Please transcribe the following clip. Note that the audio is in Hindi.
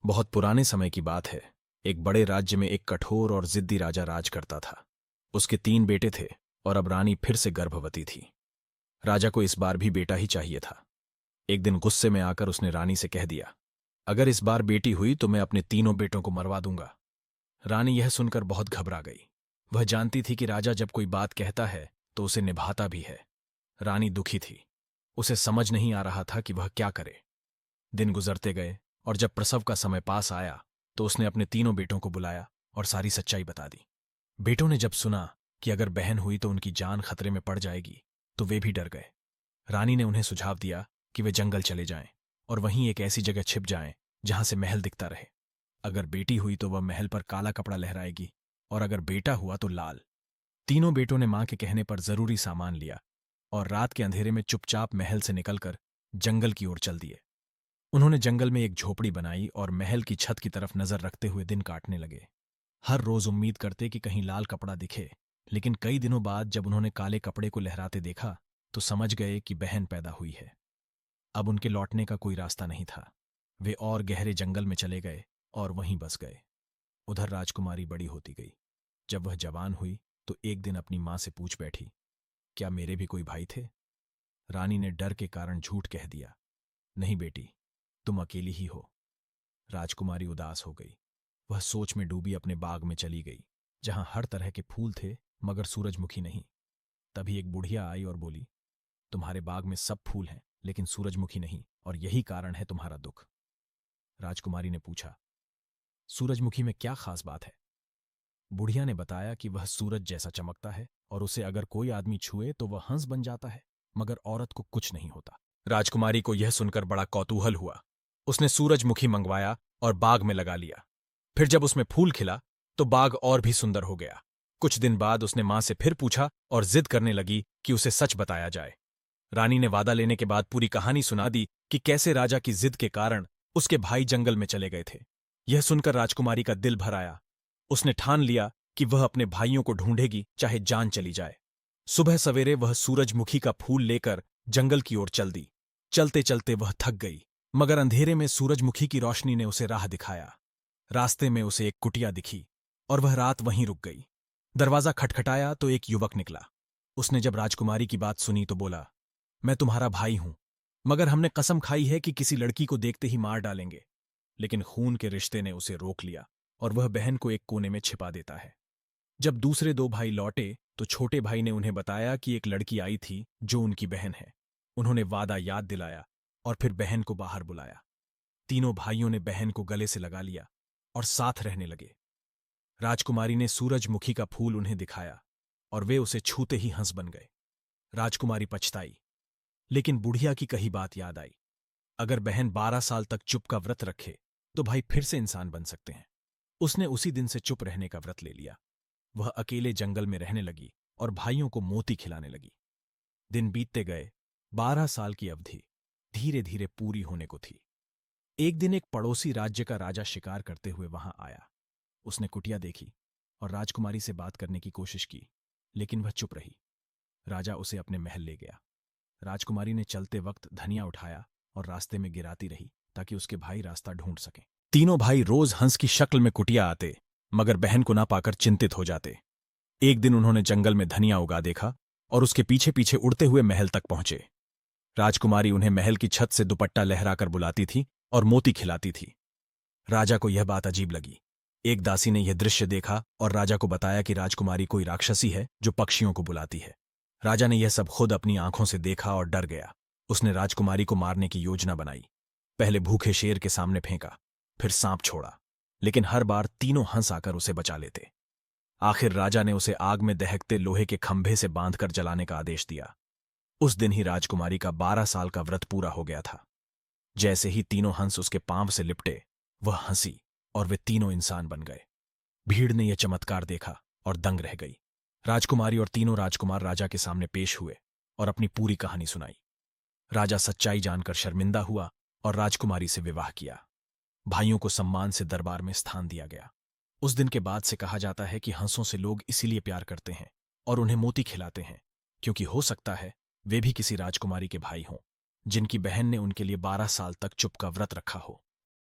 बहुत पुराने समय की बात है। एक बड़े राज्य में एक कठोर और जिद्दी राजा राज करता था। उसके 3 बेटे थे और अब रानी फिर से गर्भवती थी। राजा को इस बार भी बेटा ही चाहिए था। एक दिन गुस्से में आकर उसने रानी से कह दिया, अगर इस बार बेटी हुई तो मैं अपने तीनों बेटों को मरवा दूंगा। रानी यह सुनकर बहुत घबरा गई। वह जानती थी कि राजा जब कोई बात कहता है तो उसे निभाता भी है। रानी दुखी थी। उसे समझ नहीं आ रहा था कि वह क्या करे। दिन गुजरते गए और जब प्रसव का समय पास आया तो उसने अपने तीनों बेटों को बुलाया और सारी सच्चाई बता दी। बेटों ने जब सुना कि अगर बहन हुई तो उनकी जान खतरे में पड़ जाएगी तो वे भी डर गए। रानी ने उन्हें सुझाव दिया कि वे जंगल चले जाएं और वहीं एक ऐसी जगह छिप जाएं जहां से महल दिखता रहे। अगर बेटी हुई तो वह महल पर काला कपड़ा लहराएगी और अगर बेटा हुआ तो लाल। तीनों बेटों ने मां के कहने पर जरूरी सामान लिया और रात के अंधेरे में चुपचाप महल से निकलकर जंगल की ओर चल दिए। उन्होंने जंगल में एक झोपड़ी बनाई और महल की छत की तरफ नजर रखते हुए दिन काटने लगे। हर रोज उम्मीद करते कि कहीं लाल कपड़ा दिखे, लेकिन कई दिनों बाद जब उन्होंने काले कपड़े को लहराते देखा तो समझ गए कि बहन पैदा हुई है। अब उनके लौटने का कोई रास्ता नहीं था। वे और गहरे जंगल में चले गए और वहीं बस गए। उधर राजकुमारी बड़ी होती गई। जब वह जवान हुई तो एक दिन अपनी मां से पूछ बैठी, क्या मेरे भी कोई भाई थे? रानी ने डर के कारण झूठ कह दिया, नहीं बेटी, तुम अकेली ही हो। राजकुमारी उदास हो गई। वह सोच में डूबी अपने बाग में चली गई, जहां हर तरह के फूल थे मगर सूरजमुखी नहीं। तभी एक बुढ़िया आई और बोली, तुम्हारे बाग में सब फूल हैं लेकिन सूरजमुखी नहीं, और यही कारण है तुम्हारा दुख। राजकुमारी ने पूछा, सूरजमुखी में क्या खास बात है? बुढ़िया ने बताया कि वह सूरज जैसा चमकता है और उसे अगर कोई आदमी छुए तो वह हंस बन जाता है, मगर औरत को कुछ नहीं होता। राजकुमारी को यह सुनकर बड़ा कौतूहल हुआ। उसने सूरजमुखी मंगवाया और बाग में लगा लिया। फिर जब उसमें फूल खिला तो बाग और भी सुंदर हो गया। कुछ दिन बाद उसने मां से फिर पूछा और जिद करने लगी कि उसे सच बताया जाए। रानी ने वादा लेने के बाद पूरी कहानी सुना दी कि कैसे राजा की जिद के कारण उसके भाई जंगल में चले गए थे। यह सुनकर राजकुमारी का दिल भर आया। उसने ठान लिया कि वह अपने भाइयों को ढूंढेगी, चाहे जान चली जाए। सुबह सवेरे वह सूरजमुखी का फूल लेकर जंगल की ओर चल दी। चलते चलते वह थक गई, मगर अंधेरे में सूरजमुखी की रोशनी ने उसे राह दिखाया। रास्ते में उसे एक कुटिया दिखी और वह रात वहीं रुक गई। दरवाजा खटखटाया तो एक युवक निकला। उसने जब राजकुमारी की बात सुनी तो बोला, मैं तुम्हारा भाई हूं, मगर हमने कसम खाई है कि किसी लड़की को देखते ही मार डालेंगे। लेकिन खून के रिश्ते ने उसे रोक लिया और वह बहन को एक कोने में छिपा देता है। जब दूसरे 2 भाई लौटे तो छोटे भाई ने उन्हें बताया कि एक लड़की आई थी जो उनकी बहन है। उन्होंने वादा याद दिलाया और फिर बहन को बाहर बुलाया। तीनों भाइयों ने बहन को गले से लगा लिया और साथ रहने लगे। राजकुमारी ने सूरजमुखी का फूल उन्हें दिखाया और वे उसे छूते ही हंस बन गए। राजकुमारी पछताई, लेकिन बुढ़िया की कही बात याद आई, अगर बहन 12 साल तक चुप का व्रत रखे तो भाई फिर से इंसान बन सकते हैं। उसने उसी दिन से चुप रहने का व्रत ले लिया। वह अकेले जंगल में रहने लगी और भाइयों को मोती खिलाने लगी। दिन बीतते गए। 12 साल की अवधि धीरे धीरे पूरी होने को थी। एक दिन एक पड़ोसी राज्य का राजा शिकार करते हुए वहां आया। उसने कुटिया देखी और राजकुमारी से बात करने की कोशिश की, लेकिन वह चुप रही। राजा उसे अपने महल ले गया। राजकुमारी ने चलते वक्त धनिया उठाया और रास्ते में गिराती रही ताकि उसके भाई रास्ता ढूंढ सकें। तीनों भाई रोज हंस की शक्ल में कुटिया आते, मगर बहन को ना पाकर चिंतित हो जाते। एक दिन उन्होंने जंगल में धनिया उगा देखा और उसके पीछे पीछे उड़ते हुए महल तक पहुंचे। राजकुमारी उन्हें महल की छत से दुपट्टा लहराकर बुलाती थी और मोती खिलाती थी। राजा को यह बात अजीब लगी। एक दासी ने यह दृश्य देखा और राजा को बताया कि राजकुमारी कोई राक्षसी है जो पक्षियों को बुलाती है। राजा ने यह सब खुद अपनी आंखों से देखा और डर गया। उसने राजकुमारी को मारने की योजना बनाई। पहले भूखे शेर के सामने फेंका, फिर सांप छोड़ा, लेकिन हर बार तीनों हंस आकर उसे बचा लेते। आखिर राजा ने उसे आग में दहकते लोहे के खंभे से बांधकर जलाने का आदेश दिया। उस दिन ही राजकुमारी का 12 साल का व्रत पूरा हो गया था। जैसे ही तीनों हंस उसके पांव से लिपटे, वह हंसी और वे तीनों इंसान बन गए। भीड़ ने यह चमत्कार देखा और दंग रह गई। राजकुमारी और तीनों राजकुमार राजा के सामने पेश हुए और अपनी पूरी कहानी सुनाई। राजा सच्चाई जानकर शर्मिंदा हुआ और राजकुमारी से विवाह किया। भाइयों को सम्मान से दरबार में स्थान दिया गया। उस दिन के बाद से कहा जाता है कि हंसों से लोग इसीलिए प्यार करते हैं और उन्हें मोती खिलाते हैं, क्योंकि हो सकता है वे भी किसी राजकुमारी के भाई हों जिनकी बहन ने उनके लिए 12 साल तक चुप का व्रत रखा हो।